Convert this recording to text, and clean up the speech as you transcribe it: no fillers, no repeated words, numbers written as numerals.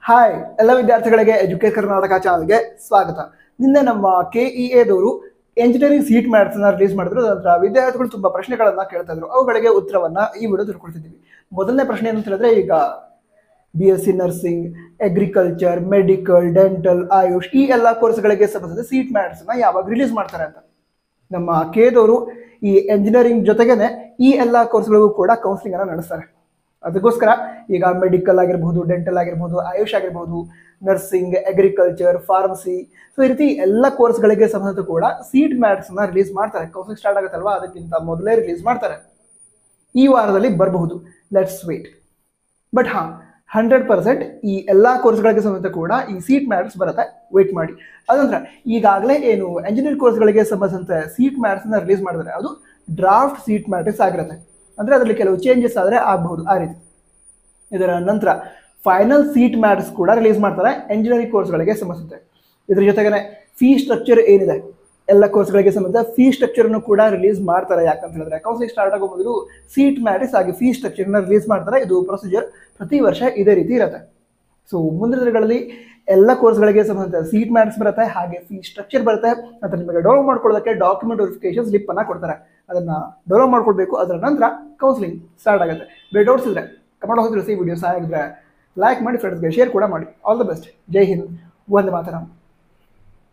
Hi ಎಲ್ಲ ವಿದ್ಯಾರ್ಥಿಗಳಿಗೆ educate Karnataka ಚಾನಲ್ಗೆ ಸ್ವಾಗತ. ನಿನ್ನೆ ನಮ್ಮ KEAದವರು ಎಂಜಿನಿಯರಿಂಗ್ ಸೀಟ್ ಮ್ಯಾಟ್ಸ್ ರಿಲೀಸ್ ಮಾಡಿದ್ರು. ಅದರ ವಿದ್ಯಾರ್ಥಿಗಳು ತುಂಬಾ ಪ್ರಶ್ನೆಗಳನ್ನ ಕೇಳ್ತಾ ಇದ್ರು. ಅವುಗಳಿಗೆ ಉತ್ತರವನ್ನ ಈ ವಿಡಿಯೋ ತಿಳ್ಕೊಳ್ತಿದ್ದೀವಿ. ಮೊದಲನೇ ಪ್ರಶ್ನೆ ಏನಂತ ಹೇಳಿದ್ರೆ, ಈಗ BSc nursing, agriculture, medical, dental, AYUSH ಈ ಎಲ್ಲ ಕೋರ್ಸ್ಗಳಿಗೆ ಸಂಬಂಧಿಸಿದ ಸೀಟ್ ಮ್ಯಾಟ್ಸ್ ಯಾವಾಗ ರಿಲೀಸ್ ಮಾಡ್ತಾರೆ ಅಂತ. ನಮ್ಮ KEAದವರು ಈ ಎಂಜಿನಿಯರಿಂಗ್ ಜೊತೆಗೇನೆ ಈ ಎಲ್ಲ ಕೋರ್ಸ್ಗಳಿಗೂ ಕೂಡ ಕೌನ್ಸಿಲಿಂಗ್ ಅನ್ನ ನಡೆಸ್ತಾರೆ. ಅದಕ್ಕೋಸ್ಕರ ಈಗ ಮೆಡಿಕಲ್ ಆಗಿರ್ಬಹುದು, ಡೆಂಟಲ್ ಆಗಿರ್ಬಹುದು, ಆಯುಷ್ ಆಗಿರ್ಬಹುದು, ನರ್ಸಿಂಗ್, ಅಗ್ರಿಕಲ್ಚರ್, ಫಾರ್ಮಸಿ, ಸೊ ಈ ರೀತಿ ಎಲ್ಲ ಕೋರ್ಸ್ಗಳಿಗೆ ಸಂಬಂಧಿಸಿದ ಕೂಡ ಸೀಟ್ ಮ್ಯಾಟ್ಸ್ ರಿಲೀಸ್ ಮಾಡ್ತಾರೆ. ಕೌನ್ಸಿಲಿಂಗ್ ಸ್ಟಾರ್ಟ್ ಆಗುತ್ತಲ್ವಾ, ಅದಕ್ಕಿಂತ ಮೊದಲೇ ರಿಲೀಸ್ ಮಾಡ್ತಾರೆ. ಈ ವಾರದಲ್ಲಿ ಬರಬಹುದು, ಲೆಟ್ಸ್ ವೇಟ್. ಬಟ್ 100% ಈ ಎಲ್ಲ ಕೋರ್ಸ್ಗಳಿಗೆ ಸಂಬಂಧಿಸಿದ ಕೂಡ ಈ ಸೀಟ್ ಮ್ಯಾಟ್ಸ್ ಬರುತ್ತೆ, ವೇಟ್ ಮಾಡಿ. ಅದಂದ್ರೆ ಈಗಾಗಲೇ ಏನು ಎಂಜಿನಿಯರಿಂಗ್ ಕೋರ್ಸ್ಗಳಿಗೆ ಸಂಬಂಧಿಸಿದಂತೆ ಸೀಟ್ ಮ್ಯಾಟ್ಸ್ ರಿಲೀಸ್ ಮಾಡಿದ್ರೆ ಅದು ಡ್ರಾಫ್ಟ್ ಸೀಟ್ ಮ್ಯಾಟ್ರಿಕ್ಸ್ ಆಗಿರುತ್ತೆ. ಅಂದ್ರೆ ಅದರಲ್ಲಿ ಕೆಲವು ಚೇಂಜಸ್ ಆದರೆ ಆಗಬಹುದು ಆ ರೀತಿ. ಇದರ ನಂತರ ಫೈನಲ್ ಸೀಟ್ ಮ್ಯಾಟ್ಸ್ ಕೂಡ ರಿಲೀಸ್ ಮಾಡ್ತಾರೆ ಎಂಜಿನಿಯರಿಂಗ್ ಕೋರ್ಸ್ಗಳಿಗೆ ಸಂಬಂಧಿಸಿದಂತೆ. ಇದ್ರ ಜೊತೆಗೆ ಫೀ ಸ್ಟ್ರಕ್ಚರ್ ಏನಿದೆ ಎಲ್ಲ ಕೋರ್ಸ್ಗಳಿಗೆ ಸಂಬಂಧ ಫೀ ಸ್ಟ್ರಕ್ಚರ್ ಕೂಡ ರಿಲೀಸ್ ಮಾಡ್ತಾರೆ. ಯಾಕಂತ ಹೇಳಿದ್ರೆ ಕೌನ್ಸಿಲಿಂಗ್ ಸ್ಟಾರ್ಟ್ ಆಗೋ ಮೊದಲು ಸೀಟ್ ಮ್ಯಾಟ್ರಿಕ್ಸ್ ಆಗಿ ಫೀ ಸ್ಟ್ರಕ್ಚರ್ ರಿಲೀಸ್ ಮಾಡ್ತಾರೆ. ಇದು ಪ್ರೊಸೀಜರ್ ಪ್ರತಿ ವರ್ಷ ಇದೇ ರೀತಿ ಇರುತ್ತೆ. ಸೊ ಮುಂದಿನ ದಿನಗಳಲ್ಲಿ ಎಲ್ಲ ಕೋರ್ಸ್ಗಳಿಗೆ ಸಂಬಂಧಿಸಿದ ಸೀಟ್ ಮ್ಯಾಟ್ರಿಕ್ಸ್ ಬರುತ್ತೆ, ಹಾಗೆ ಫೀ ಸ್ಟ್ರಕ್ಚರ್ ಬರುತ್ತೆ. ನಂತರ ನಿಮಗೆ ಡೌನ್ಲೋಡ್ ಮಾಡ್ಕೊಳ್ಳೋದಕ್ಕೆ ಡಾಕ್ಯುಮೆಂಟ್ ವೆರಿಫಿಕೇಶನ್ ಸ್ಲಿಪ್ ಅನ್ನ ಕೊಡ್ತಾರೆ. ಅದನ್ನ ಡೌನ್ಲೋಡ್ ಮಾಡ್ಕೊಳ್ಬೇಕು. ಅದರ ನಂತರ ಕೌನ್ಸಿಲಿಂಗ್ ಸ್ಟಾರ್ಟ್ ಆಗುತ್ತೆ. ಬೇರೆ ಡೌಟ್ಸ್ ಇದ್ರೆ ಕಮೆಂಟ್ ಹೋಗಿ ತಿಳಿಸಿ. ವಿಡಿಯೋ ಸಹಾಯ ಆಗಿದ್ರೆ ಲೈಕ್ ಮಾಡಿ, ಫ್ರೆಂಡ್ಸ್ಗೆ ಶೇರ್ ಕೂಡ ಮಾಡಿ. All the best. ಜೈ ಹಿಂದ್, ವಂದೇ ಮಾತರಂ.